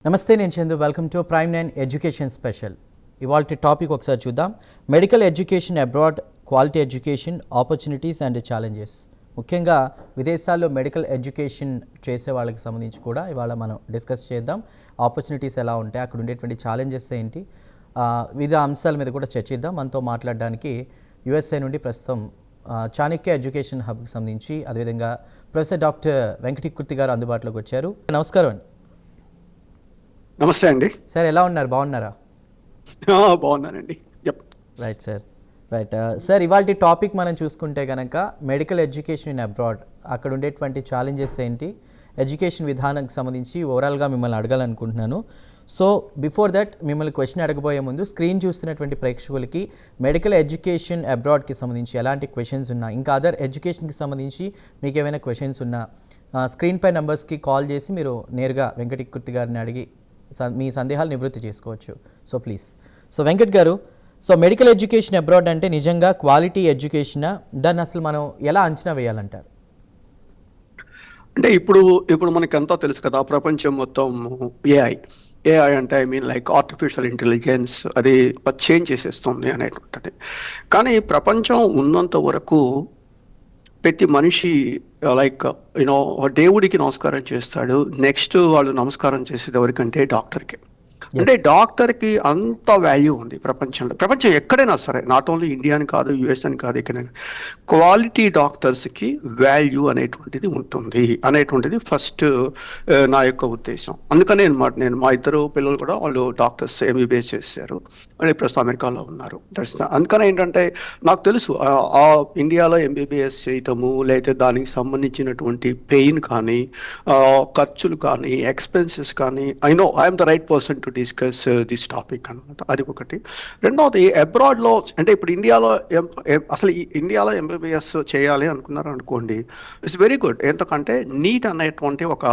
నమస్తే, నేను Chandu. Welcome to prime 9 education special. ఇవాల్టి టాపిక్ ఒకసారి చూద్దాం. Medical education abroad, quality education, opportunities and challenges. ముఖ్యంగా విదేశాల్లో మెడికల్ ఎడ్యుకేషన్ చేసే వాళ్ళకి సంబంధించి కూడా ఇవాళ మనం డిస్కస్ చేద్దాం. ఆపర్చునిటీస్ ఎలా ఉంటాయి, అక్కడ ఉండేటువంటి ఛాలెంజెస్ ఏంటి, వివిధ అంశాల మీద కూడా చర్చిద్దాం. మనతో మాట్లాడడానికి యుఎస్ఏ నుండి ప్రస్తుతం చాణక్య ఎడ్యుకేషన్ హబ్కి సంబంధించి అదేవిధంగా ప్రొఫెసర్ డాక్టర్ వెంకటకృతి గారు అందుబాటులోకి వచ్చారు. నమస్కారం అండి. నమస్తే అండి సార్, ఎలా ఉన్నారు? బాగున్నారా? బాగున్నానండి. Right sir, right sir. ఇవాళ టాపిక్ మనం చూసుకుంటే కనుక మెడికల్ ఎడ్యుకేషన్ ఇన్ అబ్రాడ్, అక్కడ ఉండేటువంటి ఛాలెంజెస్ ఏంటి, ఎడ్యుకేషన్ విధానానికి సంబంధించి ఓవరాల్గా మిమ్మల్ని అడగాలనుకుంటున్నాను. సో బిఫోర్ దట్ మిమ్మల్ని క్వశ్చన్ అడగబోయే ముందు స్క్రీన్ చూస్తున్నటువంటి ప్రేక్షకులకి మెడికల్ ఎడ్యుకేషన్ అబ్రాడ్కి సంబంధించి ఎలాంటి క్వశ్చన్స్ ఉన్నా, ఇంకా అదర్ ఎడ్యుకేషన్కి సంబంధించి మీకు ఏమైనా క్వశ్చన్స్ ఉన్నా స్క్రీన్ పై నెంబర్స్కి కాల్ చేసి మీరు నేరుగా వెంకటకృతి గారిని అడిగి మీ సందేహాలు నివృత్తి చేసుకోవచ్చు. So please. సో వెంకట్ గారు, సో మెడికల్ ఎడ్యుకేషన్ అబ్రాడ్ అంటే నిజంగా క్వాలిటీ ఎడ్యుకేషనా? దాన్ని అసలు మనం ఎలా అంచనా వేయాలంటారు? అంటే ఇప్పుడు మనకి అంతా తెలుసు కదా, ప్రపంచం మొత్తం ఏఐ అంటే లైక్ ఆర్టిఫిషియల్ ఇంటెలిజెన్స్ అది చేంజ్ చేసేస్తుంది అనేటువంటిది. కానీ ప్రపంచం ఉన్నంత వరకు ప్రతి మనిషి లైక్ దేవుడికి నమస్కారం చేస్తాడు. నెక్స్ట్ వాళ్ళు నమస్కారం చేసేది ఎవరికంటే డాక్టర్కి. అంటే డాక్టర్కి అంత వాల్యూ ఉంది ప్రపంచంలో. ప్రపంచం ఎక్కడైనా సరే, నాట్ ఓన్లీ ఇండియా అని కాదు, యుఎస్ అని కాదు, ఎక్కడైనా క్వాలిటీ డాక్టర్స్కి వాల్యూ అనేటువంటిది ఉంటుంది అనేటువంటిది ఫస్ట్ నా యొక్క ఉద్దేశం. అందుకనే నేను మా ఇద్దరు పిల్లలు కూడా వాళ్ళు డాక్టర్స్ ఎంబీబీఎస్ చేశారు, వాళ్ళు ప్రస్తుతం అమెరికాలో ఉన్నారు. అందుకనే ఏంటంటే నాకు తెలుసు ఆ ఇండియాలో ఎంబీబీఎస్ చేయటము, లేకపోతే దానికి సంబంధించినటువంటి పెయిన్ కానీ, ఖర్చులు కానీ, ఎక్స్పెన్సెస్ కానీ, I'm the right person to discuss this topic అనమాట. అది ఒకటి. రెండవది, అబ్రాడ్లో అంటే ఇప్పుడు ఇండియాలో ఎంబీబీఎస్ చేయాలి అనుకున్నారు అనుకోండి, ఇట్స్ వెరీ గుడ్. ఎందుకంటే నీట్ అనేటువంటి ఒక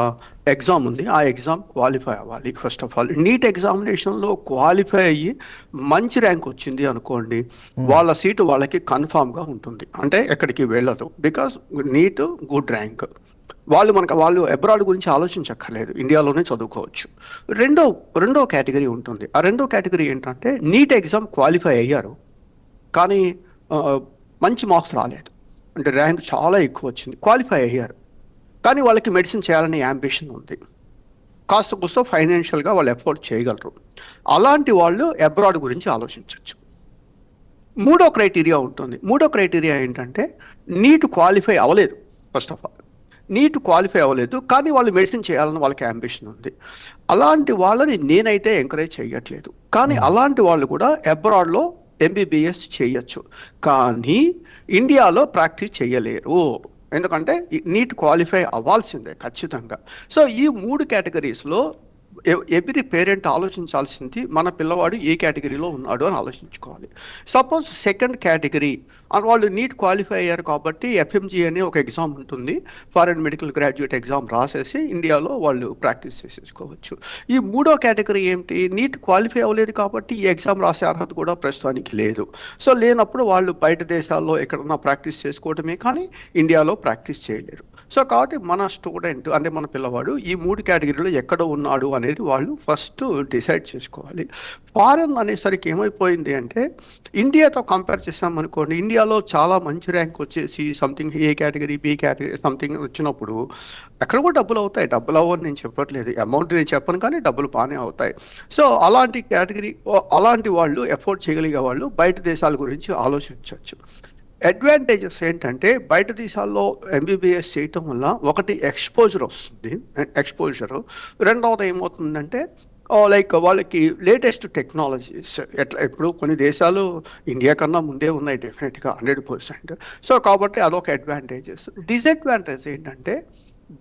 ఎగ్జామ్ ఉంది, ఆ ఎగ్జామ్ క్వాలిఫై అవ్వాలి. ఫస్ట్ ఆఫ్ ఆల్ నీట్ ఎగ్జామినేషన్లో క్వాలిఫై అయ్యి మంచి ర్యాంక్ వచ్చింది అనుకోండి, వాళ్ళ సీటు వాళ్ళకి కన్ఫామ్గా ఉంటుంది, అంటే ఎక్కడికి వెళ్ళదు. బికాస్ నీట్ గుడ్ ర్యాంక్, వాళ్ళు అబ్రాడ్ గురించి ఆలోచించక్కర్లేదు, ఇండియాలోనే చదువుకోవచ్చు. రెండో కేటగిరీ ఉంటుంది. ఆ రెండో కేటగిరీ ఏంటంటే నీట్ ఎగ్జామ్ క్వాలిఫై అయ్యారు కానీ మంచి మార్క్స్ రాలేదు, అంటే ర్యాంక్ చాలా ఎక్కువ వచ్చింది, క్వాలిఫై అయ్యారు కానీ వాళ్ళకి మెడిసిన్ చేయాలనే యాంబిషన్ ఉంది, కాస్త ఫైనాన్షియల్గా వాళ్ళు ఎఫోర్డ్ చేయగలరు. అలాంటి వాళ్ళు అబ్రాడ్ గురించి ఆలోచించవచ్చు. మూడో క్రైటీరియా ఉంటుంది. మూడో క్రైటీరియా ఏంటంటే నీట్ క్వాలిఫై అవ్వలేదు. First of all neat qualify అవ్వలేదు కానీ వాళ్ళు మెడిసిన్ చేయాలని వాళ్ళకి యాంబిషన్ ఉంది. అలాంటి వాళ్ళని నేనైతే ఎంకరేజ్ చేయట్లేదు. కానీ అలాంటి వాళ్ళు కూడా అబ్రాడ్లో ఎంబీబీఎస్ చేయొచ్చు, కానీ ఇండియాలో ప్రాక్టీస్ చేయలేరు. ఎందుకంటే నీట్ క్వాలిఫై అవ్వాల్సిందే ఖచ్చితంగా. సో ఈ మూడు కేటగిరీస్లో ఎవ్రీ పేరెంట్ ఆలోచించాల్సింది, మన పిల్లవాడు ఏ కేటగిరీలో ఉన్నాడు అని ఆలోచించుకోవాలి. సపోజ్ సెకండ్ కేటగిరీ వాళ్ళు నీట్ క్వాలిఫై అయ్యారు కాబట్టి ఎఫ్ఎంజీ అనే ఒక ఎగ్జామ్ ఉంటుంది, ఫారెన్ మెడికల్ గ్రాడ్యుయేట్ ఎగ్జామ్ రాసేసి ఇండియాలో వాళ్ళు ప్రాక్టీస్ చేసేసుకోవచ్చు. ఈ మూడో కేటగిరీ ఏమిటి, నీట్ క్వాలిఫై అవ్వలేదు కాబట్టి ఈ ఎగ్జామ్ రాసే అర్హత కూడా ప్రస్తుతానికి లేదు. సో లేనప్పుడు వాళ్ళు బయట దేశాల్లో ఎక్కడన్నా ప్రాక్టీస్ చేసుకోవటమే కానీ ఇండియాలో ప్రాక్టీస్ చేయలేరు. సో కాబట్టి మన స్టూడెంట్ అంటే మన పిల్లవాడు ఈ మూడు కేటగిరీలో ఎక్కడ ఉన్నాడు అనేది వాళ్ళు ఫస్ట్ డిసైడ్ చేసుకోవాలి. ఫారెన్ అనేసరికి ఏమైపోయింది అంటే ఇండియాతో కంపేర్ చేసామనుకోండి, ఇండియాలో చాలా మంచి ర్యాంక్ వచ్చేసి సంథింగ్ ఏ కేటగిరీ బి కేటగిరీ సంథింగ్ వచ్చినప్పుడు ఎక్కడ కూడా డబ్బులు అవుతాయి. డబ్బులు అవ్వని నేను చెప్పట్లేదు, అమౌంట్ నేను చెప్పను, కానీ డబ్బులు బాగానే అవుతాయి. సో అలాంటి కేటగిరీ అలాంటి వాళ్ళు ఎఫోర్డ్ చేయగలిగే వాళ్ళు బయట దేశాల గురించి ఆలోచించవచ్చు. అడ్వాంటేజెస్ ఏంటంటే బయట దేశాల్లో ఎంబీబీఎస్ చేయటం వల్ల ఒకటి ఎక్స్పోజర్ వస్తుంది, రెండవది ఏమవుతుందంటే లైక్ వాళ్ళకి లేటెస్ట్ టెక్నాలజీస్ ఇప్పుడు కొన్ని దేశాలు ఇండియా కన్నా ముందే ఉన్నాయి డెఫినెట్గా 100%. సో కాబట్టి అదొక అడ్వాంటేజెస్. డిసడ్వాంటేజ్ ఏంటంటే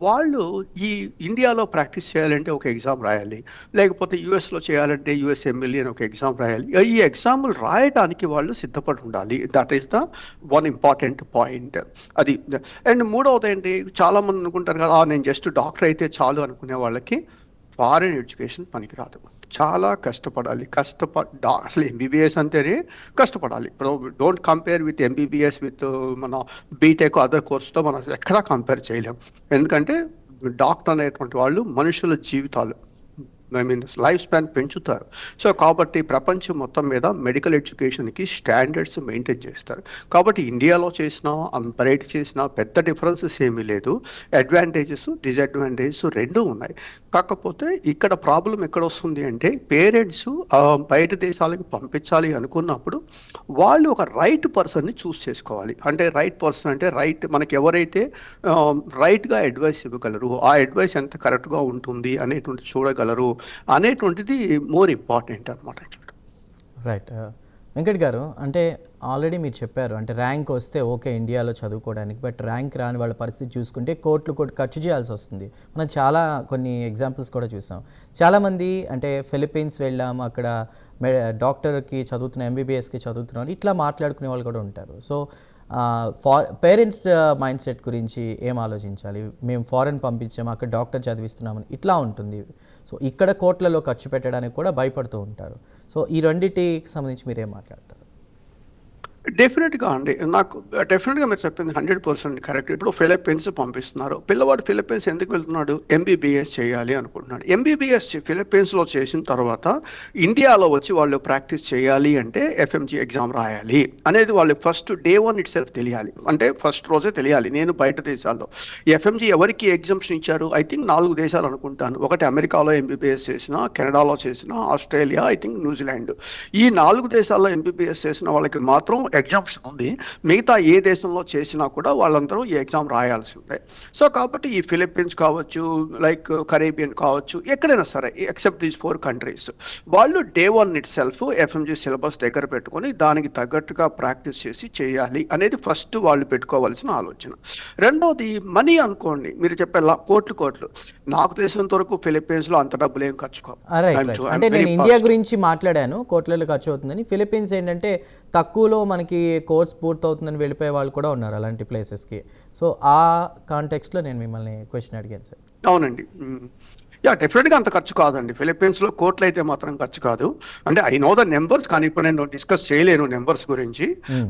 వాళ్ళు ఈ ఇండియాలో ప్రాక్టీస్ చేయాలంటే ఒక ఎగ్జామ్ రాయాలి, లేకపోతే యుఎస్లో చేయాలంటే యుఎస్ఎంఎల్ఏ అని ఒక ఎగ్జామ్ రాయాలి. ఈ ఎగ్జామ్లు రాయడానికి వాళ్ళు సిద్ధపడి ఉండాలి. That is the one important point. అది. అండ్ మూడవది ఏంటి, చాలామంది అనుకుంటారు కదా నేను జస్ట్ డాక్టర్ అయితే చాలు అనుకునే వాళ్ళకి ఫారెన్ ఎడ్యుకేషన్ పనికిరాదు, చాలా కష్టపడాలి. అసలు ఎంబీబీఎస్ అంటేనే కష్టపడాలి. ఇప్పుడు don't compare with MBBS with మన బీటెక్ అదర్ కోర్స్తో మనం ఎక్కడా కంపేర్ చేయలేం. ఎందుకంటే డాక్టర్ అనేటువంటి వాళ్ళు మనుషుల జీవితాలు లైఫ్ స్పాన్ పెంచుతారు. సో కాబట్టి ప్రపంచం మొత్తం మీద మెడికల్ ఎడ్యుకేషన్కి స్టాండర్డ్స్ మెయింటైన్ చేస్తారు. కాబట్టి ఇండియాలో చేసినా బయట చేసినా పెద్ద డిఫరెన్సెస్ ఏమీ లేదు. అడ్వాంటేజెస్ డిసడ్వాంటేజెస్ రెండూ ఉన్నాయి. కాకపోతే ఇక్కడ ప్రాబ్లం ఎక్కడ వస్తుంది అంటే పేరెంట్స్ బయట దేశాలకు పంపించాలి అనుకున్నప్పుడు వాళ్ళు ఒక రైట్ పర్సన్ని చూస్ చేసుకోవాలి. అంటే రైట్ పర్సన్ అంటే మనకి ఎవరైతే రైట్గా అడ్వైస్ ఇవ్వగలరు, ఆ అడ్వైస్ ఎంత కరెక్ట్గా ఉంటుంది అనేటువంటి చూడగలరు అనేటువంటిది మోర్ ఇంపార్టెంట్ అనమాట. రైట్. వెంకట్ గారు, అంటే ఆల్రెడీ మీరు చెప్పారు అంటే ర్యాంక్ వస్తే ఓకే ఇండియాలో చదువుకోవడానికి, బట్ ర్యాంక్ రాని వాళ్ళ పరిస్థితి చూసుకుంటే కోట్లు ఖర్చు చేయాల్సి వస్తుంది. మనం చాలా కొన్ని ఎగ్జాంపుల్స్ కూడా చూసాం. చాలామంది అంటే ఫిలిప్పీన్స్ వెళ్ళాము, అక్కడ డాక్టర్కి చదువుతున్న ఎంబీబీఎస్కి చదువుతున్నారు, ఇట్లా మాట్లాడుకునే వాళ్ళు కూడా ఉంటారు. సో పేరెంట్స్ మైండ్ సెట్ గురించి ఏం ఆలోచించాలి? మేము ఫారెన్ పంపించాము, అక్కడ డాక్టర్ చదివిస్తున్నామని ఇట్లా ఉంటుంది. సో ఇక్కడ కోట్లలో ఖర్చు పెట్టడానికి కూడా భయపడుతూ ఉంటారు. సో ఈ రెండింటికి సంబంధించి మీరేం మాట్లాడతారు? డెఫినెట్గా అండి, నాకు డెఫినెట్గా మీరు చెప్పింది 100% కరెక్ట్. ఇప్పుడు ఫిలిప్పీన్స్ పంపిస్తున్నారు, పిల్లవాడు ఫిలిప్పీన్స్ ఎందుకు వెళ్తున్నాడు? ఎంబీబీఎస్ చేయాలి అనుకుంటున్నాడు. ఎంబీబీఎస్ ఫిలిప్పీన్స్లో చేసిన తర్వాత ఇండియాలో వచ్చి వాళ్ళు ప్రాక్టీస్ చేయాలి అంటే ఎఫ్ఎంజీ ఎగ్జామ్ రాయాలి అనేది వాళ్ళు ఫస్ట్ డే 1 ఇట్ సెల్ఫ్ తెలియాలి. అంటే ఫస్ట్ రోజే తెలియాలి. నేను బయట దేశాల్లో ఎఫ్ఎంజీ ఎవరికి ఎగ్జామ్షన్ ఇచ్చారు? ఐ థింక్ 4 దేశాలు అనుకుంటాను. ఒకటి అమెరికాలో ఎంబీబీఎస్ చేసిన, కెనడాలో చేసిన, ఆస్ట్రేలియా, ఐ థింక్ న్యూజిలాండ్. ఈ 4 దేశాల్లో ఎంబీబీఎస్ చేసిన వాళ్ళకి మాత్రం ఎగ్జామ్షన్ ఉంది. మిగతా ఏ దేశంలో చేసినా కూడా వాళ్ళందరూ ఈ ఎగ్జామ్ రాయాల్సి ఉంటాయి. సో కాబట్టి ఈ ఫిలిప్పీన్స్ కావచ్చు, లైక్ కరేబియన్ కావచ్చు, ఎక్కడైనా సరే ఎక్సెప్ట్ దీస్ 4 కంట్రీస్, వాళ్ళు day 1 it self FMG syllabus దగ్గర పెట్టుకొని దానికి తగ్గట్టుగా ప్రాక్టీస్ చేసి చేయాలి అనేది ఫస్ట్ వాళ్ళు పెట్టుకోవాల్సిన ఆలోచన. రెండోది మనీ అనుకోండి, మీరు చెప్పే కోట్లు. నాకు తెలిసినంత వరకు ఫిలిప్పీన్స్లో అంత డబ్బులు ఏం ఖర్చు కావు. అంటే నేను ఇండియా గురించి మాట్లాడాను, కోట్లలో ఖర్చు అవుతుందని. ఫిలిప్పీన్స్ ఏంటంటే తక్కువలో మనకి కోర్స్ పూర్తవుతుందని వెళ్ళిపోయే వాళ్ళు కూడా ఉన్నారు అలాంటి ప్లేసెస్కి. సో ఆ కాంటెక్స్ట్లో నేను మిమ్మల్ని క్వశ్చన్ అడిగాను సార్. అవునండి, డెఫినెట్గా అంత ఖర్చు కాదండి. ఫిలిప్పీన్స్లో కోట్లు అయితే మాత్రం ఖర్చు కాదు. అంటే ఐ నో ద నెంబర్స్, కానీ ఇప్పుడు నేను డిస్కస్ చేయలేను నెంబర్స్ గురించి.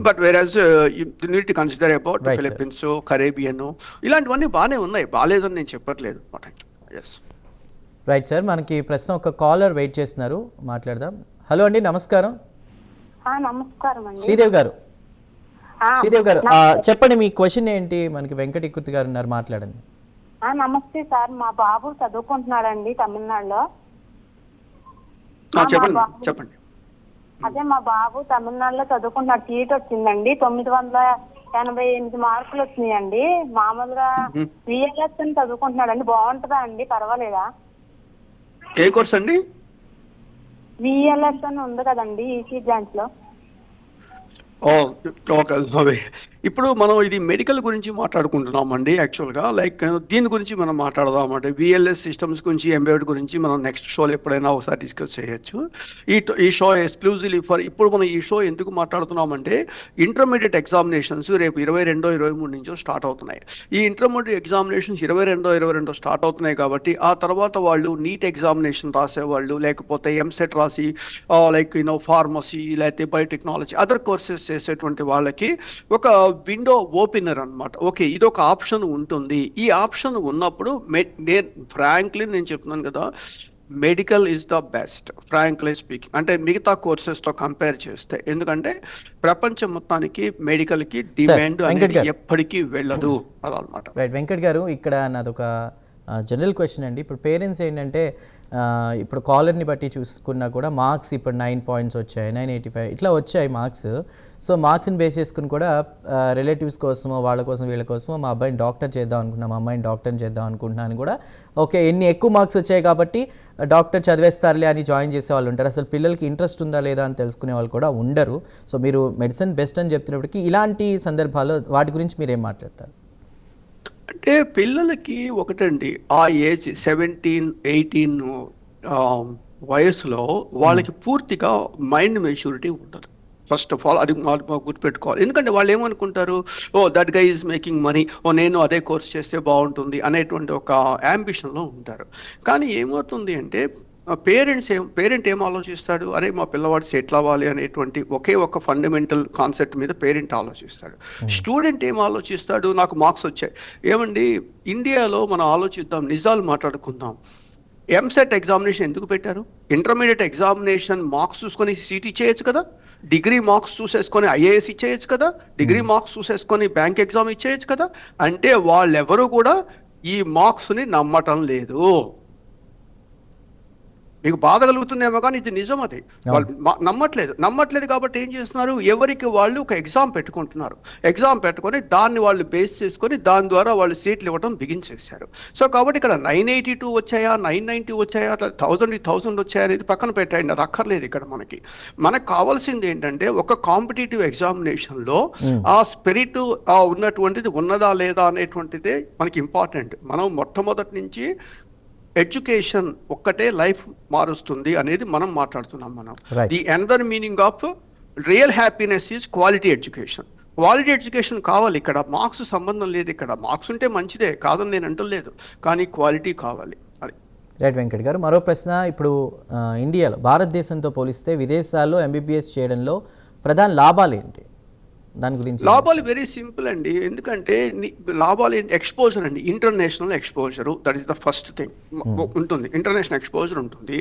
But whereas you need to consider about Philippines, Caribbean, ఇలాంటివన్నీ బాగానే ఉన్నాయి, బాగాలేదని నేను చెప్పట్లేదు. రైట్ సార్, మనకి ప్రస్తుతం ఒక కాలర్ వెయిట్ చేస్తున్నారు, మాట్లాడదాం. హలో అండి, నమస్కారం. నమస్కారం అండి. శ్రీదేవి గారు చెప్పండి, మీ క్వశ్చన్ ఏంటి? మనకి వెంకటకృతి గారు ఉన్నారు, మాట్లాడండి. నమస్తే సార్, మా బాబు చదువుకుంటున్నాడండి తమిళనాడులో. చెప్పండి. అదే మా బాబు తమిళనాడులో చదువుకుంటున్నాడు, సీట్ వచ్చిందండి. 988 మార్కులు వచ్చినాయండి. మామూలుగా విఎల్ఎస్ అని చదువుకుంటున్నాడండి. బాగుంటుందా అండి, పర్వాలేదా? ఏ కోర్స్ అండి? విఎల్ఎస్ అని ఉంది కదండి ఈసీ బ్రాంచ్ లో. ఓకే, ఇప్పుడు మనం ఇది మెడికల్ గురించి మాట్లాడుకుంటున్నామండి. యాక్చువల్గా లైక్ దీని గురించి మనం మాట్లాడదామంటే విఎల్ఎస్ సిస్టమ్స్ గురించి, ఎంబెడెడ్ గురించి మనం నెక్స్ట్ షోలో ఎప్పుడైనా ఒకసారి డిస్కస్ చేయొచ్చు. ఈ షో ఎక్స్క్లూజివ్లీ ఫర్ ఇప్పుడు మనం ఈ షో ఎందుకు మాట్లాడుతున్నామంటే ఇంటర్మీడియట్ ఎగ్జామినేషన్స్ రేపు 22, 23 నుంచో స్టార్ట్ అవుతున్నాయి. ఈ ఇంటర్మీడియట్ ఎగ్జామినేషన్స్ 22 స్టార్ట్ అవుతున్నాయి కాబట్టి ఆ తర్వాత వాళ్ళు నీట్ ఎగ్జామినేషన్ రాసేవాళ్ళు, లేకపోతే ఎంసెట్ రాసి లైక్ ఫార్మసీ లేకపోతే బయోటెక్నాలజీ అదర్ కోర్సెస్ చేసేటువంటి వాళ్ళకి ఒక విండో ఓపెనర్ అనమాట. ఓకే, ఇది ఒక ఆప్షన్ ఉంటుంది. ఈ ఆప్షన్ ఉన్నప్పుడు ఫ్రాంక్లీ నేను చెప్తున్నాను కదా, medical is the best, frankly speaking. అంటే మిగతా కోర్సెస్తో కంపేర్ చేస్తే, ఎందుకంటే ప్రపంచం మొత్తానికి మెడికల్కి డిమాండ్ అనేది ఎప్పటికీ వెళ్ళదు అదనమాట. రైట్ వెంకట్ గారు, ఇక్కడ నాదొక జనరల్ క్వశ్చన్ అండి. ఇప్పుడు పేరెంట్స్ ఏంటంటే ఇప్పుడు కాలర్ని బట్టి చూసుకున్నా కూడా మార్క్స్ ఇప్పుడు 9 పాయింట్స్ వచ్చాయి, 985 ఇట్లా వచ్చాయి మార్క్స్. సో మార్క్స్ని బేస్ చేసుకుని కూడా రిలేటివ్స్ కోసమో వాళ్ళ కోసం వీళ్ళ కోసమో మా అబ్బాయిని డాక్టర్ చేద్దాం అనుకున్నాం, మా అమ్మాయిని డాక్టర్ని చేద్దాం అనుకుంటున్నాను కూడా, ఓకే ఎన్ని ఎక్కువ మార్క్స్ వచ్చాయి కాబట్టి డాక్టర్ చదివేస్తారులే అని జాయిన్ చేసే వాళ్ళు ఉంటారు. అసలు పిల్లలకి ఇంట్రెస్ట్ ఉందా లేదా అని తెలుసుకునే వాళ్ళు కూడా ఉండరు. సో మీరు మెడిసిన్ బెస్ట్ అని చెప్తున్నప్పటికీ ఇలాంటి సందర్భాల్లో వాటి గురించి మీరు ఏం మాట్లాడతారు? అంటే పిల్లలకి ఒకటండి, ఆ ఏజ్ 17, 18 వయసులో వాళ్ళకి పూర్తిగా మైండ్ మెచ్యూరిటీ ఉండదు. ఫస్ట్ ఆఫ్ ఆల్ అది గుర్తుపెట్టుకోవాలి. ఎందుకంటే వాళ్ళు ఏమనుకుంటారు, that guy is making money, నేను అదే కోర్స్ చేస్తే బాగుంటుంది అనేటువంటి ఒక యాంబిషన్లో ఉంటారు. కానీ ఏమవుతుంది అంటే పేరెంట్ ఏం ఆలోచిస్తాడు, అరే మా పిల్లవాడు సెటిల్ అవ్వాలి అనేటువంటి ఒకే ఒక ఫండమెంటల్ కాన్సెప్ట్ మీద పేరెంట్ ఆలోచిస్తాడు. స్టూడెంట్ ఏం ఆలోచిస్తాడు, నాకు మార్క్స్ వచ్చాయి. ఏమండి, ఇండియాలో మనం ఆలోచిద్దాం, నిజాలు మాట్లాడుకుందాం. ఎంసెట్ ఎగ్జామినేషన్ ఎందుకు పెట్టారు? ఇంటర్మీడియట్ ఎగ్జామినేషన్ మార్క్స్ చూసుకొని సీట్ ఇచ్చేయచ్చు కదా, డిగ్రీ మార్క్స్ చూసేసుకొని ఐఏఎస్ ఇచ్చేయచ్చు కదా, డిగ్రీ మార్క్స్ చూసేసుకొని బ్యాంక్ ఎగ్జామ్ ఇచ్చేయచ్చు కదా. అంటే వాళ్ళెవరు కూడా ఈ మార్క్స్ని నమ్మటం లేదు. మీకు బాధ కలుగుతుందేమో కానీ ఇది నిజం. అది వాళ్ళు నమ్మట్లేదు కాబట్టి ఏం చేస్తున్నారు, ఎవరికి వాళ్ళు ఒక ఎగ్జామ్ పెట్టుకుంటున్నారు. ఎగ్జామ్ పెట్టుకొని దాన్ని వాళ్ళు బేస్ చేసుకొని దాని ద్వారా వాళ్ళు సీట్లు ఇవ్వడం బిగించేశారు. సో కాబట్టి ఇక్కడ 982 వచ్చాయా, 990 వచ్చాయా, 1000 వచ్చాయా అనేది పక్కన పెట్టండి, అది అక్కర్లేదు. ఇక్కడ మనకు కావాల్సింది ఏంటంటే ఒక కాంపిటేటివ్ ఎగ్జామినేషన్లో ఆ స్పిరిట్ ఉన్నటువంటిది ఉన్నదా లేదా అనేటువంటిదే మనకి ఇంపార్టెంట్. మనం మొట్టమొదటి నుంచి ఎడ్యుకేషన్ ఒక్కటే లైఫ్ మారుస్తుంది అనేది మనం మాట్లాడుతున్నాం. The another meaning of real happiness is quality education. Quality education కావాలి. ఇక్కడ మార్క్స్ సంబంధం లేదు. ఇక్కడ మార్క్స్ ఉంటే మంచిదే, కాదని నేను అంటలేదు, కానీ క్వాలిటీ కావాలి. రైట్ వెంకట్ గారు, మరో ప్రశ్న. ఇప్పుడు ఇండియాలో భారతదేశంతో పోలిస్తే విదేశాల్లో ఎంబీబీఎస్ చేయడంలో ప్రధాన లాభాలు ఏంటి? దాని గురించి లాభాలు వెరీ సింపుల్ అండి. ఎందుకంటే లాభాలు ఏంటి? ఎక్స్పోజర్ అండి, international exposure. That is the first thing ఉంటుంది. ఇంటర్నేషనల్ ఎక్స్పోజర్ ఉంటుంది.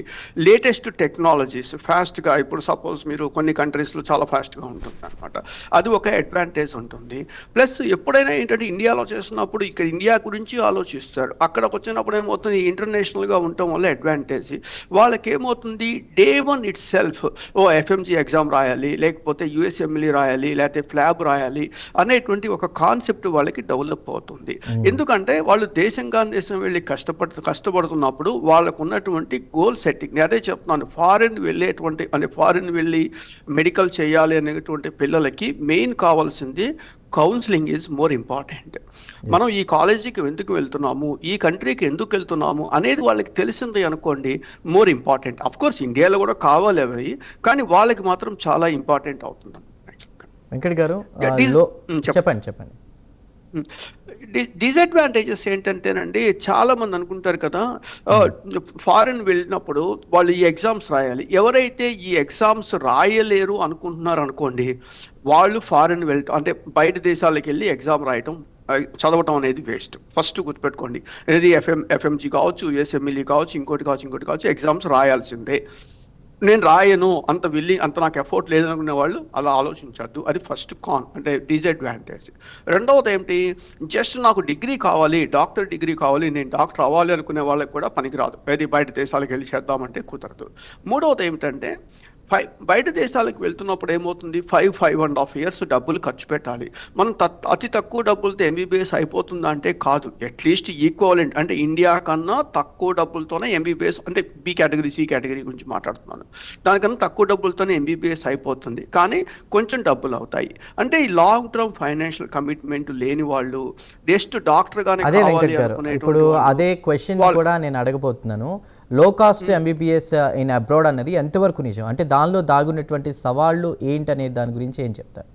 లేటెస్ట్ టెక్నాలజీస్ ఫాస్ట్గా, ఇప్పుడు సపోజ్ మీరు కొన్ని కంట్రీస్లో చాలా ఫాస్ట్గా ఉంటుంది అనమాట, అది ఒక అడ్వాంటేజ్ ఉంటుంది. ప్లస్ ఎప్పుడైనా ఏంటంటే ఇండియాలో చేస్తున్నప్పుడు ఇక్కడ ఇండియా గురించి ఆలోచిస్తారు, అక్కడికి వచ్చినప్పుడు ఏమవుతుంది, ఇంటర్నేషనల్గా ఉండటం వల్ల అడ్వాంటేజ్. వాళ్ళకి ఏమవుతుంది, day one it self FMG exam రాయాలి, లేకపోతే యుఎస్ఎంఎల్ఈ రాయాలి, లేకపోతే ల్యాబ్ రాయాలి అనేటువంటి ఒక కాన్సెప్ట్ వాళ్ళకి డెవలప్ అవుతుంది. ఎందుకంటే వాళ్ళు దేశం వెళ్ళి కష్టపడుతున్నప్పుడు వాళ్ళకు ఉన్నటువంటి గోల్ సెట్టింగ్. అదే చెప్తున్నాను, ఫారిన్ వెళ్ళి మెడికల్ చేయాలి అనేటువంటి పిల్లలకి మెయిన్ కావాల్సింది కౌన్సిలింగ్ ఈజ్ మోర్ ఇంపార్టెంట్. మనం ఈ కాలేజీకి ఎందుకు వెళ్తున్నాము, ఈ కంట్రీకి ఎందుకు వెళ్తున్నాము అనేది వాళ్ళకి తెలిసింది అనుకోండి, మోర్ ఇంపార్టెంట్. అఫ్ కోర్స్ ఇండియాలో కూడా కావాలి అవి, కానీ వాళ్ళకి మాత్రం చాలా ఇంపార్టెంట్ అవుతుంది. వెంకట్ గారు చెప్పండి. డిసడ్వాంటేజెస్ ఏంటంటేనండి, చాలా మంది అనుకుంటారు కదా, ఫారిన్ వెళ్ళినప్పుడు వాళ్ళు ఈ ఎగ్జామ్స్ రాయాలి. ఎవరైతే ఈ ఎగ్జామ్స్ రాయలేరు అనుకుంటున్నారు అనుకోండి, వాళ్ళు ఫారిన్ అంటే బయట దేశాలకు వెళ్ళి ఎగ్జామ్ రాయటం చదవటం అనేది వేస్ట్. ఫస్ట్ గుర్తుపెట్టుకోండి, ఇది ఎఫ్ఎంజీ కావచ్చు, యుఎస్ఎంఎల్ఈ కావచ్చు, ఇంకోటి కావచ్చు, ఎగ్జామ్స్ రాయాల్సిందే. నేను రాయను, అంత నాకు ఎఫర్ట్ లేదనుకునే వాళ్ళు అలా ఆలోచించద్దు. అది ఫస్ట్ అంటే డిసడ్వాంటేజ్. రెండవది ఏంటి, జస్ట్ నాకు డిగ్రీ కావాలి, డాక్టర్ డిగ్రీ కావాలి, నేను డాక్టర్ అవ్వాలి అనుకునే వాళ్ళకి కూడా పనికిరాదు. బయట దేశాలకు వెళ్ళి చేద్దామంటే కుదరదు. మూడవది ఏమిటంటే, బయట దేశాలకు వెళ్తున్నప్పుడు ఏమవుతుంది, 5.5 years డబ్బులు ఖర్చు పెట్టాలి. మనం అతి తక్కువ డబ్బులతో ఎంబీబీఎస్ అయిపోతుందా అంటే కాదు. అట్లీస్ట్ ఈక్వలెంట్ అంటే ఇండియా కన్నా తక్కువ డబ్బులతోనే ఎంబీబీఎస్, అంటే బి కేటగిరీ సి కేటగిరీ గురించి మాట్లాడుతున్నాను, దానికన్నా తక్కువ డబ్బులతోనే ఎంబీబీఎస్ అయిపోతుంది. కానీ కొంచెం డబ్బులు అవుతాయి. అంటే ఈ లాంగ్ టర్మ్ ఫైనాన్షియల్ కమిట్మెంట్ లేని వాళ్ళు జస్ట్ డాక్టర్ గానే కావాలి అనుకునే, ఇప్పుడు అదే క్వశ్చన్ కూడా నేను అడగబోతున్నాను. లో కాస్ట్ ఎంబీబీఎస్ ఇన్ అబ్రాడ్ అన్నది ఎంతవరకు నిజం? అంటే దానిలో దాగున్నటువంటి సవాళ్ళు ఏంటనే దాని గురించి ఏం చెప్తారు?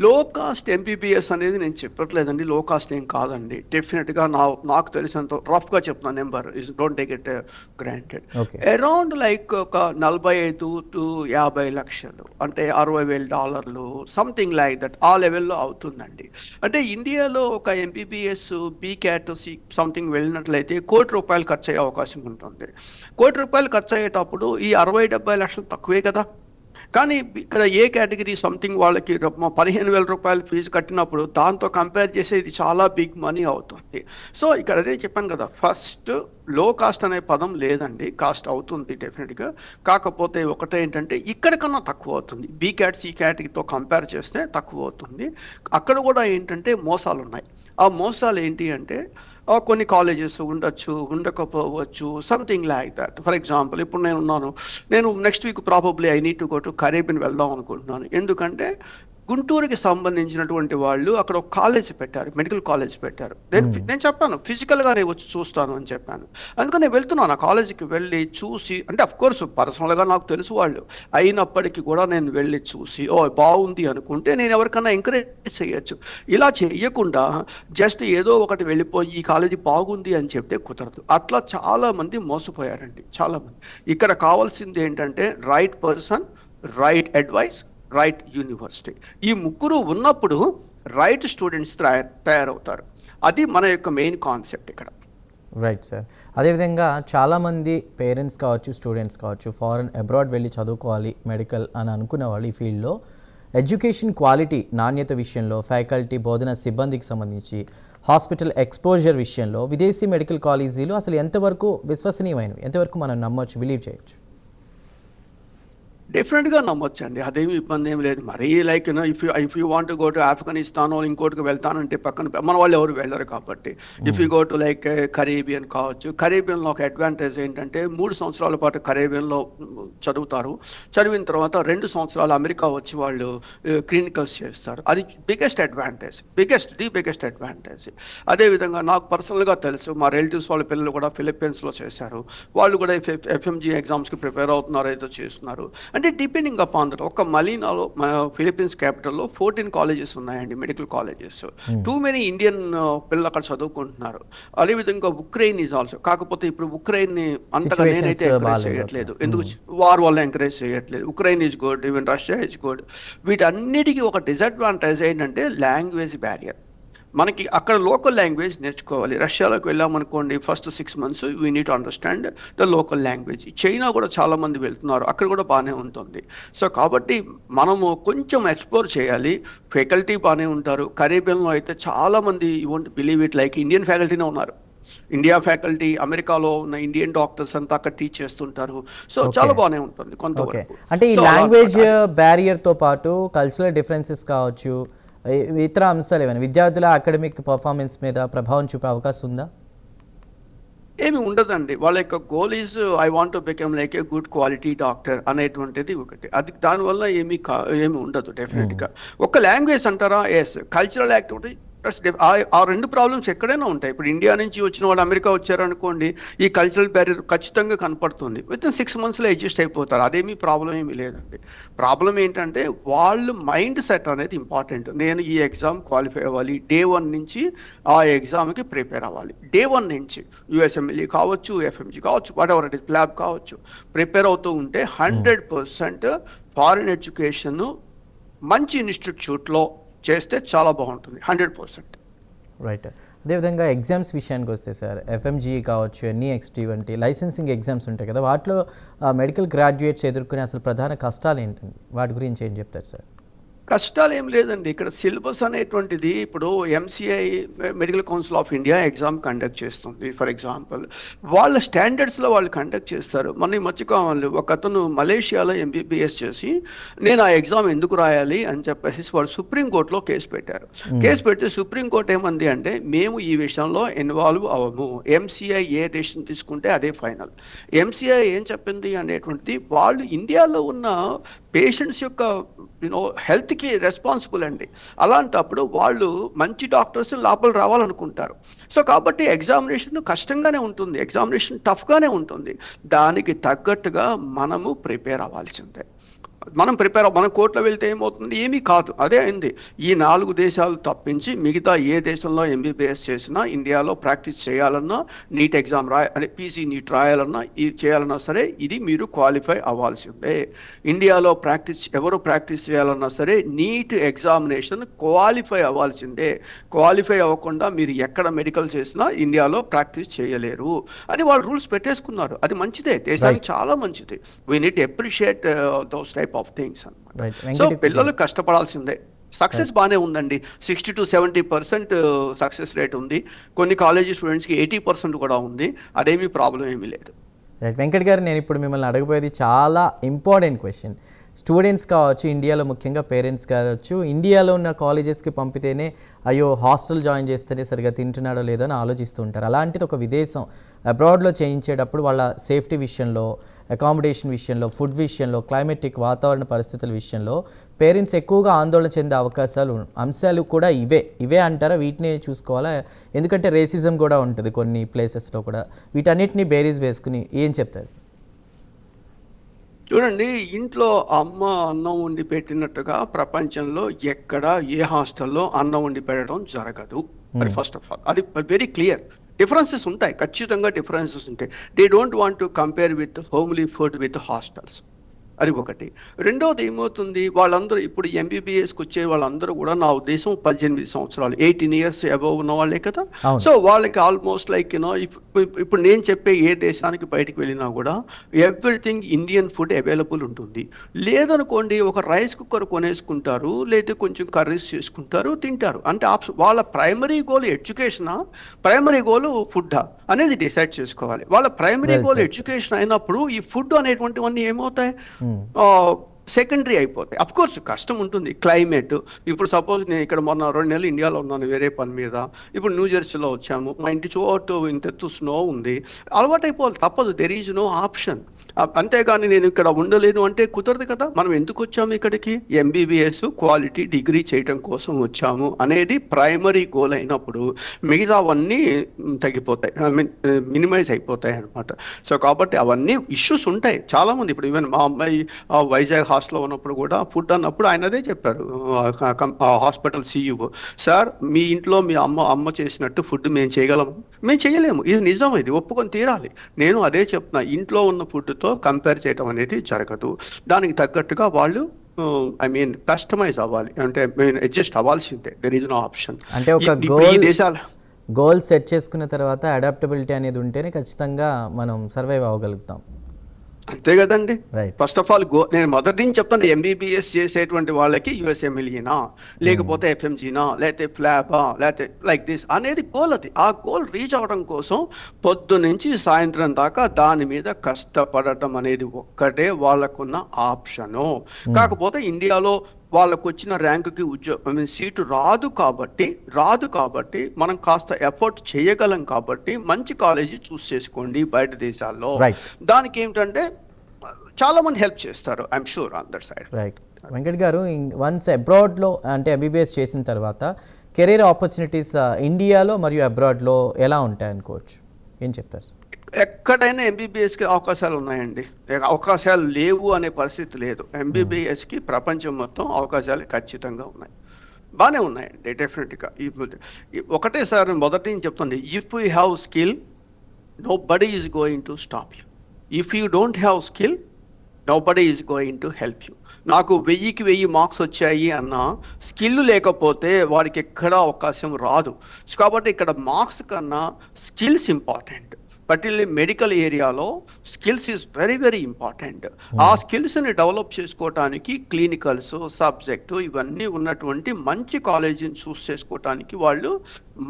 లో కాస్ట్ ఎంబీబీఎస్ అనేది నేను చెప్పట్లేదండి, లో కాస్ట్ ఏం కాదండి. డెఫినెట్గా నాకు తెలిసినంత రఫ్గా చెప్తున్నా, number don't take it granted, around like ఒక 45 to 50 లక్షలు, అంటే $60,000 సంథింగ్ లైక్ దట్, ఆ లెవెల్లో అవుతుందండి. అంటే ఇండియాలో ఒక MBBS B cat C something వెళ్ళినట్లయితే ₹1,00,00,000 ఖర్చు అయ్యే అవకాశం ఉంటుంది. ₹1,00,00,000 ఖర్చు అయ్యేటప్పుడు ఈ 60-70 లక్షలు తక్కువే కదా. కానీ ఇక్కడ ఏ కేటగిరీ సంథింగ్ వాళ్ళకి ₹15,000 ఫీజు కట్టినప్పుడు దాంతో కంపేర్ చేస్తే ఇది చాలా బిగ్ మనీ అవుతుంది. సో ఇక్కడ అదే చెప్పాను కదా, ఫస్ట్ లో కాస్ట్ అనే పదం లేదండి, కాస్ట్ అవుతుంది డెఫినెట్గా. కాకపోతే ఒకటే ఏంటంటే ఇక్కడ కన్నా తక్కువ అవుతుంది, బీ క్యాట్ సి క్యాటగిరీతో కంపేర్ చేస్తే తక్కువ అవుతుంది. అక్కడ కూడా ఏంటంటే మోసాలు ఉన్నాయి. ఆ మోసాలు ఏంటి అంటే, కొన్ని కాలేజెస్ ఉండొచ్చు, ఉండకపోవచ్చు, something like that. For example, ఇప్పుడు నేను next week probably I need to go to Caribbean వెళ్దాం అనుకుంటున్నాను. ఎందుకంటే గుంటూరుకి సంబంధించినటువంటి వాళ్ళు అక్కడ ఒక కాలేజ్ పెట్టారు, మెడికల్ కాలేజ్ పెట్టారు. నేను చెప్పాను ఫిజికల్గా నేను వచ్చి చూస్తాను అని చెప్పాను. అందుకని నేను వెళ్తున్నాను, ఆ కాలేజీకి వెళ్ళి చూసి, అంటే అఫ్ కోర్స్ పర్సనల్గా నాకు తెలుసు వాళ్ళు, అయినప్పటికీ కూడా నేను వెళ్ళి చూసి బాగుంది అనుకుంటే నేను ఎవరికన్నా ఎంకరేజ్ చేయొచ్చు. ఇలా చేయకుండా జస్ట్ ఏదో ఒకటి వెళ్ళిపోయి ఈ కాలేజీ బాగుంది అని చెప్తే కుదరదు. అట్లా చాలామంది మోసపోయారండి, చాలామంది. ఇక్కడ కావాల్సింది ఏంటంటే right person, right advice, right university. ఈ ముగ్గురు ఉన్నప్పుడు రైట్ స్టూడెంట్స్ తయారవుతారు. అది మన యొక్క మెయిన్ కాన్సెప్ట్ ఇక్కడ. Right sir. అదేవిధంగా చాలామంది పేరెంట్స్ కావచ్చు, స్టూడెంట్స్ కావచ్చు, ఫారెన్ అబ్రాడ్ వెళ్ళి చదువుకోవాలి మెడికల్ అని అనుకున్న వాళ్ళు ఈ ఫీల్డ్లో ఎడ్యుకేషన్ క్వాలిటీ నాణ్యత విషయంలో, ఫ్యాకల్టీ బోధన సిబ్బందికి సంబంధించి, హాస్పిటల్ ఎక్స్పోజర్ విషయంలో విదేశీ మెడికల్ కాలేజీలు అసలు ఎంతవరకు విశ్వసనీయమైనవి, ఎంతవరకు మనం నమ్మొచ్చు, బిలీవ్ చేయొచ్చు? డెఫినెట్గా నమ్మొచ్చండి, అదేమి ఇబ్బంది ఏం లేదు. మరీ like if you want go to Afghanistan ఇంకోటికి వెళ్తానంటే పక్కన మన వాళ్ళు ఎవరు వెళ్ళరు కాబట్టి, if you go to like Caribbean కావచ్చు, కరేబియన్లో ఒక అడ్వాంటేజ్ ఏంటంటే 3 సంవత్సరాల పాటు కరేబియన్లో చదువుతారు. చదివిన తర్వాత 2 సంవత్సరాలు అమెరికా వచ్చి వాళ్ళు క్లినికల్స్ చేస్తారు. అది బిగ్గెస్ట్ అడ్వాంటేజ్. అదేవిధంగా నాకు పర్సనల్గా తెలుసు, మా రిలేటివ్స్ వాళ్ళ పిల్లలు కూడా ఫిలిప్పీన్స్లో చేశారు. వాళ్ళు కూడా ఎఫ్ఎంజీ ఎగ్జామ్స్కి ప్రిపేర్ అవుతున్నారు, ఏదో చేస్తున్నారు. అంటే డిపెండింగ్ అపాన్ దట్, ఒక మలీనాలో ఫిలిప్పీన్స్ క్యాపిటల్లో 14 కాలేజెస్ ఉన్నాయండి, medical colleges. Too many Indian పిల్లలు అక్కడ చదువుకుంటున్నారు. అదేవిధంగా ఉక్రెయిన్ ఈజ్ ఆల్సో. కాకపోతే ఇప్పుడు ఉక్రెయిన్ని అంతగా నేనైతే ఎంకరేజ్ చేయట్లేదు, ఎందుకు వార్ వల్ల ఎంకరేజ్ చేయట్లేదు. Ukraine is good, even Russia is good. వీటన్నిటికీ ఒక డిసడ్వాంటేజ్ ఏంటంటే లాంగ్వేజ్ బ్యారియర్. మనకి అక్కడ లోకల్ లాంగ్వేజ్ నేర్చుకోవాలి. రష్యాలోకి వెళ్ళామనుకోండి, first 6 months we need to understand the local language. China కూడా చాలామంది వెళ్తున్నారు, అక్కడ కూడా బాగానే ఉంటుంది. సో కాబట్టి మనము కొంచెం ఎక్స్ప్లోర్ చేయాలి. ఫ్యాకల్టీ బాగానే ఉంటారు. కరేబియన్లో అయితే చాలామంది, you won't believe it, like Indian ఫ్యాకల్టీనే ఉన్నారు. ఇండియా ఫ్యాకల్టీ, అమెరికాలో ఉన్న ఇండియన్ డాక్టర్స్ అంతా అక్కడ టీచ్ చేస్తుంటారు. సో చాలా బాగానే ఉంటుంది కొంతవరకు. అంటే ఈ లాంగ్వేజ్ బ్యారియర్తో పాటు కల్చరల్ డిఫరెన్సెస్ కావచ్చు, ఇతర అంశాలు ఏమైనా విద్యార్థుల అకాడమిక్ పర్ఫార్మెన్స్ మీద ప్రభావం చూపే అవకాశం ఉందా? ఏమి ఉండదండి. వాళ్ళ యొక్క goal is I want to become like a good quality doctor అనేటువంటిది ఒకటి. అది దానివల్ల ఏమి ఉండదు డెఫినెట్గా. ఒక లాంగ్వేజ్ అంటారా, ఎస్. కల్చరల్ యాక్టివిటీ, ఆ 2 ప్రాబ్లమ్స్ ఎక్కడైనా ఉంటాయి. ఇప్పుడు ఇండియా నుంచి వచ్చిన వాళ్ళు అమెరికా వచ్చారనుకోండి, ఈ కల్చరల్ బ్యారియర్ ఖచ్చితంగా కనపడుతుంది. వితిన్ 6 months అడ్జస్ట్ అయిపోతారు, అదేమీ ప్రాబ్లం ఏమీ లేదండి. ప్రాబ్లం ఏంటంటే వాళ్ళు మైండ్ సెట్ అనేది ఇంపార్టెంట్. నేను ఈ ఎగ్జామ్ క్వాలిఫై అవ్వాలి, Day 1 నుంచి ఆ ఎగ్జామ్కి ప్రిపేర్ అవ్వాలి. Day 1 నుంచి USMLE కావచ్చు, FMG కావచ్చు, what ever it is, lab కావచ్చు, ప్రిపేర్ అవుతూ ఉంటే 100% ఫారిన్ ఎడ్యుకేషన్ మంచి ఇన్స్టిట్యూట్లో చేస్తే చాలా బాగుంటుంది, 100%. రైట్. అదేవిధంగా ఎగ్జామ్స్ విషయానికి వస్తే సార్, ఎఫ్ఎంజీ కావచ్చు, NEXT వంటి లైసెన్సింగ్ ఎగ్జామ్స్ ఉంటాయి కదా, వాటిలో మెడికల్ గ్రాడ్యుయేట్స్ ఎదుర్కొనే అసలు ప్రధాన కష్టాలు ఏంటండి? వాటి గురించి ఏం చెప్తారు సార్? కష్టాలు ఏం లేదండి. ఇక్కడ సిలబస్ అనేటువంటిది, ఇప్పుడు MCI medical council of India exam conduct చేస్తుంది. ఫర్ ఎగ్జాంపుల్ వాళ్ళ స్టాండర్డ్స్లో వాళ్ళు కండక్ట్ చేస్తారు. మన ఈ మధ్యకాలంలో ఒక అతను మలేషియాలో MBBS చేసి, నేను ఆ ఎగ్జామ్ ఎందుకు రాయాలి అని చెప్పేసి వాళ్ళు సుప్రీంకోర్టులో కేసు పెట్టారు. కేసు పెడితే సుప్రీంకోర్టు ఏమంది అంటే, మేము ఈ విషయంలో ఇన్వాల్వ్ అవ్వము, MCI ఏ డెసిషన్ తీసుకుంటే అదే ఫైనల్. MCI ఏం చెప్పింది అనేటువంటిది, వాళ్ళు ఇండియాలో ఉన్న పేషెంట్స్ యొక్క హెల్త్కి రెస్పాన్సిబుల్ అండి. అలాంటప్పుడు వాళ్ళు మంచి డాక్టర్స్ లోపల రావాలనుకుంటారు. సో కాబట్టి ఎగ్జామినేషన్ కష్టంగానే ఉంటుంది, ఎగ్జామినేషన్ టఫ్గానే ఉంటుంది. దానికి తగ్గట్టుగా మనము ప్రిపేర్ అవ్వాల్సిందే. మనం కోర్టులో వెళ్తే ఏమవుతుంది, ఏమీ కాదు, అదే అయింది. ఈ 4 దేశాలు తప్పించి మిగతా ఏ దేశంలో MBBS చేసినా, ఇండియాలో ప్రాక్టీస్ చేయాలన్నా, నీట్ ఎగ్జామ్ PC నీట్ రాయాలన్నా, ఇది చేయాలన్నా సరే, ఇది మీరు క్వాలిఫై అవ్వాల్సిందే. ఇండియాలో ఎవరు ప్రాక్టీస్ చేయాలన్నా సరే నీట్ ఎగ్జామినేషన్ క్వాలిఫై అవ్వాల్సిందే. క్వాలిఫై అవ్వకుండా మీరు ఎక్కడ మెడికల్ చేసినా ఇండియాలో ప్రాక్టీస్ చేయలేరు అని వాళ్ళు రూల్స్ పెట్టేసుకున్నారు. అది మంచిదే, దేశానికి చాలా మంచిది. We need appreciate those type of things అన్నమాట. సో పిల్లలు కష్టపడాల్సిందే. సక్సెస్ బాగానే ఉందండి, 60 to 70% సక్సెస్ రేట్ ఉంది. కొన్ని కాలేజీ స్టూడెంట్స్కి 80% కూడా ఉంది. అదేమీ ప్రాబ్లం ఏమీ లేదు. రైట్. వెంకట్ గారు, నేను ఇప్పుడు మిమ్మల్ని అడగబోయేది చాలా ఇంపార్టెంట్ క్వశ్చన్. స్టూడెంట్స్ కావచ్చు, ఇండియాలో ముఖ్యంగా పేరెంట్స్ కావచ్చు, ఇండియాలో ఉన్న కాలేజెస్కి పంపితేనే అయ్యో హాస్టల్ జాయిన్ చేస్తేనే సరిగా తింటున్నాడో లేదో అని ఆలోచిస్తూ ఉంటారు. అలాంటిది ఒక విదేశం అబ్రాడ్లో చేయించేటప్పుడు వాళ్ళ సేఫ్టీ విషయంలో, అకామిడేషన్ విషయంలో, ఫుడ్ విషయంలో, క్లైమేటిక్ వాతావరణ పరిస్థితుల విషయంలో పేరెంట్స్ ఎక్కువగా ఆందోళన చెందే అంశాలు కూడా ఇవే అంటారా? వీటిని చూసుకోవాలా? ఎందుకంటే రేసిజం కూడా ఉంటుంది కొన్ని ప్లేసెస్లో కూడా. వీటన్నిటిని బేరీజ్ వేసుకుని ఏం చెప్తారు? చూడండి, ఇంట్లో అమ్మ అన్నం వండి పెట్టినట్టుగా ప్రపంచంలో ఎక్కడ ఏ హాస్టల్లో అన్నం వండి పెట్టడం జరగదు. అది ఫస్ట్ ఆఫ్ ఆల్, అది వెరీ క్లియర్. డిఫరెన్సెస్ ఉంటాయి, ఖచ్చితంగా డిఫరెన్సెస్ ఉంటాయి. They don't want to compare with homely food with hostels. అది ఒకటి. రెండోది ఏమవుతుంది, వాళ్ళందరూ ఇప్పుడు ఎంబీబీఎస్కి వచ్చే వాళ్ళందరూ కూడా నా ఉద్దేశం 18 సంవత్సరాలు 18 ఇయర్స్ అబవ్ ఉన్న వాళ్ళే కదా. అవును. సో వాళ్ళకి ఆల్మోస్ట్ లైక్ ఇప్పుడు నేను చెప్పే ఏ దేశానికి బయటికి వెళ్ళినా కూడా ఎవ్రీథింగ్ ఇండియన్ ఫుడ్ అవైలబుల్ ఉంటుంది. లేదనుకోండి ఒక రైస్ కుక్కర్ కొనేసుకుంటారు, లేదా కొంచెం కర్రీస్ చేసుకుంటారు, తింటారు. అంటే వాళ్ళ ప్రైమరీ గోల్ ఎడ్యుకేషనా, ప్రైమరీ గోల్ ఫుడ్డా అనేది డిసైడ్ చేసుకోవాలి. వాళ్ళ primary Well goal said, education అయినప్పుడు ఈ ఫుడ్ అనేటువంటివన్నీ ఏమవుతాయి, సెకండరీ అయిపోతాయి. అఫ్ కోర్స్ కష్టం ఉంటుంది, క్లైమేట్. ఇప్పుడు సపోజ్ నేను ఇక్కడ మొన్న 2 నెలలు ఇండియాలో ఉన్నాను వేరే పని మీద. ఇప్పుడు న్యూ జెర్సీలో వచ్చాము, మా ఇంటి చోటు ఇంతెత్తు స్నో ఉంది, అలవాటు అయిపోవాలి, తప్పదు. There is no option. అంతేగాని నేను ఇక్కడ ఉండలేను అంటే కుదరదు కదా. మనం ఎందుకు వచ్చాము ఇక్కడికి, ఎంబీబీఎస్ క్వాలిటీ డిగ్రీ చేయటం కోసం వచ్చాము అనేది ప్రైమరీ గోల్ అయినప్పుడు మిగతావన్నీ తగ్గిపోతాయి, ఐ మీన్ మినిమైజ్ అయిపోతాయి అనమాట. సో కాబట్టి అవన్నీ ఇష్యూస్ ఉంటాయి చాలా మంది. ఇప్పుడు ఈవెన్ మా అమ్మాయి వైజాగ్ హాస్టల్లో ఉన్నప్పుడు కూడా ఫుడ్ అన్నప్పుడు ఆయన అదే చెప్పారు, హాస్పిటల్ సీఈఓ, సార్ మీ ఇంట్లో మీ అమ్మ చేసినట్టు ఫుడ్ మేము చేయగలము, మేము చేయలేము, ఇది నిజం, ఇది ఒప్పుకొని తీరాలి. నేను అదే చెప్తున్నా, ఇంట్లో ఉన్న ఫుడ్తో కంపేర్ చేయడం అనేది జరగదు. దానికి తగ్గట్టుగా వాళ్ళు ఐ మీన్ కస్టమైజ్ అవ్వాలి, అంటే అడ్జస్ట్ అవ్వాల్సిందే. There is no option. అంటే ఒక గోల్ సెట్ చేసుకున్న తర్వాత అడాప్టబిలిటీ అనేది ఉంటేనే ఖచ్చితంగా మనం సర్వైవ్ అవ్వగలుగుతాం. అంతే కదండి. Right. ఫస్ట్ ఆఫ్ ఆల్ నేను మొదటి నుంచి చెప్తాను, ఎంబీబీఎస్ చేసేటువంటి వాళ్ళకి యుఎస్ఎంఎల్ఈనా, లేకపోతే ఎఫ్ఎంజీనా, లేకపోతే ఫ్లాబా, లేకపోతే లైక్ దిస్ అనేది గోల్. అది ఆ గోల్ రీచ్ అవ్వడం కోసం పొద్దు నుంచి సాయంత్రం దాకా దాని మీద కష్టపడటం అనేది ఒక్కటే వాళ్ళకున్న ఆప్షను. కాకపోతే ఇండియాలో వాళ్ళకు వచ్చిన ర్యాంకుకి సీటు రాదు కాబట్టి మనం కాస్త ఎఫర్ట్ చేయగలం కాబట్టి మంచి కాలేజీ చూస్ చేసుకోండి బయట దేశాల్లో. దానికి ఏమిటంటే చాలా మంది హెల్ప్ చేస్తారు, I'm sure on that side. Right. Venkat గారు, వన్స్ అబ్రాడ్లో అంటే ఎంబీబీఎస్ చేసిన తర్వాత కెరీర్ ఆపర్చునిటీస్ ఇండియాలో మరియు అబ్రాడ్లో ఎలా ఉంటాయి అనుకోవచ్చు, ఏం చెప్తారు సార్? ఎక్కడైనా ఎంబీబీఎస్కి అవకాశాలు ఉన్నాయండి, అవకాశాలు లేవు అనే పరిస్థితి లేదు. ఎంబీబీఎస్కి ప్రపంచం మొత్తం అవకాశాలు ఖచ్చితంగా ఉన్నాయి, బాగానే ఉన్నాయండి డెఫినెట్గా. ఒకటే సార్ మొదటి నుంచి చెప్తుంది, if you have skill nobody is going to stop you. If you don't have skill nobody is going to help you. నాకు 1000కి 1000 మార్క్స్ వచ్చాయి అన్న స్కిల్ లేకపోతే వాడికి ఎక్కడా అవకాశం రాదు. కాబట్టి ఇక్కడ మార్క్స్ కన్నా స్కిల్స్ ఇంపార్టెంట్. పర్టికులర్లీ మెడికల్ ఏరియాలో skills is very very important. ఆ స్కిల్స్ని డెవలప్ చేసుకోవటానికి క్లినికల్స్ సబ్జెక్టు ఇవన్నీ ఉన్నటువంటి మంచి కాలేజీని చూస్ చేసుకోవటానికి వాళ్ళు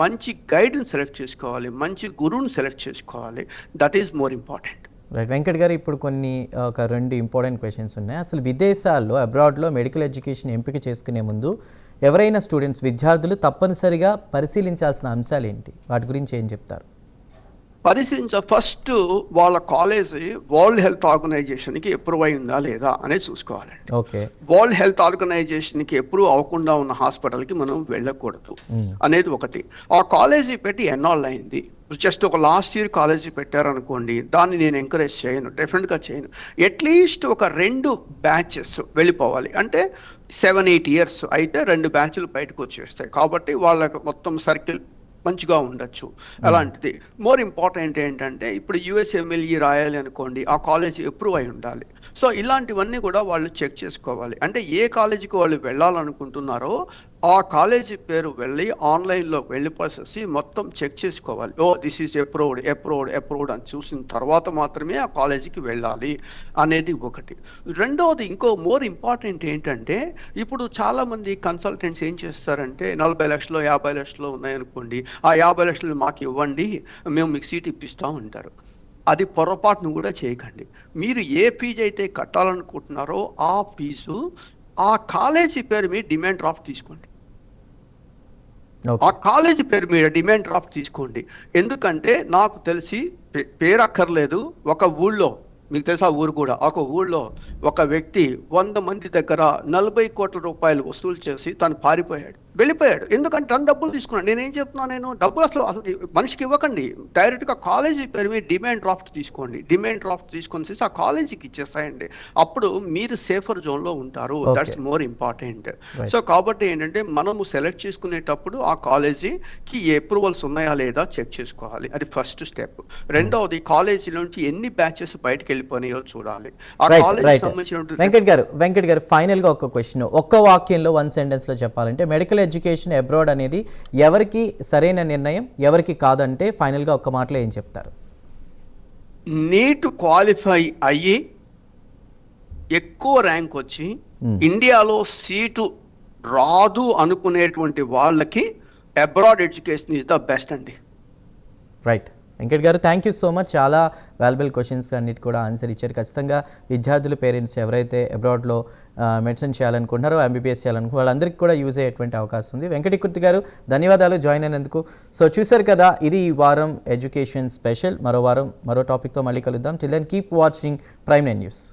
మంచి గైడ్ని సెలెక్ట్ చేసుకోవాలి, మంచి గురువుని సెలెక్ట్ చేసుకోవాలి. That is more important. Right. Venkat గారు, ఇప్పుడు ఒక 2 ఇంపార్టెంట్ క్వశ్చన్స్ ఉన్నాయి. అసలు విదేశాల్లో అబ్రాడ్లో మెడికల్ ఎడ్యుకేషన్ ఎంపిక చేసుకునే ముందు ఎవరైనా విద్యార్థులు తప్పనిసరిగా పరిశీలించాల్సిన అంశాలు ఏంటి, వాటి గురించి ఏం చెప్తారు? ఫస్ట్ వాళ్ళ కాలేజీ వరల్డ్ హెల్త్ ఆర్గనైజేషన్కి అప్రూవ్ అయిందా లేదా అనేది చూసుకోవాలండి. ఓకే. వరల్డ్ హెల్త్ ఆర్గనైజేషన్కి అప్రూవ్ అవ్వకుండా ఉన్న హాస్పిటల్కి మనం వెళ్ళకూడదు అనేది ఒకటి. ఆ కాలేజీ పెట్టి ఎన్నాళ్ళు అయింది, జస్ట్ ఒక లాస్ట్ ఇయర్ కాలేజీ పెట్టారనుకోండి, దాన్ని నేను ఎంకరేజ్ చేయను, డెఫినెట్గా చేయను. అట్లీస్ట్ ఒక 2 బ్యాచెస్ వెళ్ళిపోవాలి, అంటే 7-8 ఇయర్స్ అయితే 2 బ్యాచ్లు బయటకు వచ్చేస్తాయి. కాబట్టి వాళ్ళకి మొత్తం సర్కిల్ మంచిగా ఉండొచ్చు. అలాంటిది మోర్ ఇంపార్టెంట్ ఏంటంటే, ఇప్పుడు యుఎస్ఎంఎల్ఈ రాయాలి అనుకోండి, ఆ కాలేజీ అప్రూవ్ అయి ఉండాలి. సో ఇలాంటివన్నీ కూడా వాళ్ళు చెక్ చేసుకోవాలి. అంటే ఏ కాలేజీకి వాళ్ళు వెళ్ళాలనుకుంటున్నారో ఆ కాలేజీ పేరు వెళ్ళి ఆన్లైన్లో వెళ్ళిపోసేసి మొత్తం చెక్ చేసుకోవాలి. దిస్ ఈజ్ అప్రూవ్డ్ అని చూసిన తర్వాత మాత్రమే ఆ కాలేజీకి వెళ్ళాలి అనేది ఒకటి. రెండవది ఇంకో మోర్ ఇంపార్టెంట్ ఏంటంటే, ఇప్పుడు చాలామంది కన్సల్టెంట్స్ ఏం చేస్తారంటే 40 లక్షలు 50 లక్షలు ఉన్నాయనుకోండి, ఆ 50 లక్షలు మాకు ఇవ్వండి, మేము మీకు సీట్ ఇప్పిస్తాం అంటారు. అది పొరపాటును కూడా చేయకండి. మీరు ఏ ఫీజు అయితే కట్టాలనుకుంటున్నారో ఆ ఫీజు ఆ కాలేజీ పేరు మీద డిమాండ్ డ్రాఫ్ట్ తీసుకోండి. ఆ కాలేజీ పేరు మీద డిమాండ్ డ్రాఫ్ట్ తీసుకోండి. ఎందుకంటే నాకు తెలిసి పేరు అక్కర్లేదు, ఒక ఊళ్ళో, మీకు తెలుసా ఊరు కూడా, ఒక ఊళ్ళో ఒక వ్యక్తి 100 మంది దగ్గర 40 కోట్ల రూపాయలు వసూలు చేసి తను పారిపోయాడు. వెళ్ళిపోయాడు. ఎందుకంటే తను డబ్బులు తీసుకున్నాడు. నేనేం చెప్తున్నాను, నేను డబ్బులు అసలు మనిషికి ఇవ్వకండి, డైరెక్ట్గా కాలేజీ పేరు మీద డిమాండ్ డ్రాఫ్ట్ తీసుకోండి. డిమాండ్ డ్రాఫ్ట్ తీసుకొని ఆ కాలేజీకి ఇచ్చేస్తాయండి. అప్పుడు మీరు సేఫర్ జోన్లో ఉంటారు. That's more important. సో కాబట్టి ఏంటంటే మనము సెలెక్ట్ చేసుకునేటప్పుడు ఆ కాలేజీకి అప్రూవల్స్ ఉన్నాయా లేదా చెక్ చేసుకోవాలి. అది ఫస్ట్ స్టెప్. రెండవది కాలేజీ నుంచి ఎన్ని బ్యాచెస్ బయటకు వెళ్ళిపోయినాయో చూడాలి. ఆ కాలేజీ సంబంధించిన వెంకట్ గారు ఫైనల్గా ఒక క్వశ్చన్, ఒక్క వాక్యంలో 1 సెంటెన్స్లో చెప్పాలంటే మెడికల్ ఎడ్యుకేషన్ అబ్రాడ్ అనేది ఎవరికి సరైన నిర్ణయం, ఎవరికి కాదంటే ఫైనల్గా ఒక్క మాటలో ఏం చెప్తారు? నీట్ క్వాలిఫై అయ్యి ఎక్కువ ర్యాంక్ వచ్చి ఇండియాలో సీటు రాదు అనుకునేటువంటి వాళ్ళకి abroad education is the best అండి. రైట్ వెంకట్ గారు, థ్యాంక్ యూ సో మచ్. చాలా వాల్యుబుల్ క్వశ్చన్స్ అన్నిటి కూడా ఆన్సర్ ఇచ్చారు. ఖచ్చితంగా విద్యార్థులు, పేరెంట్స్ ఎవరైతే అబ్రాడ్లో మెడిసిన్ చేయాలనుకుంటున్నారో, ఎంబీబీఎస్ చేయాలనుకుంటున్నారో వాళ్ళందరికీ కూడా యూజ్ అయ్యేటువంటి అవకాశం ఉంది. వెంకటకృతి గారు ధన్యవాదాలు జాయిన్ అయినందుకు. సో చూశారు కదా, ఇది ఈ వారం ఎడ్యుకేషన్ స్పెషల్. మరో వారం మరో టాపిక్తో మళ్ళీ కలుద్దాం. Till then keep watching Prime9 news.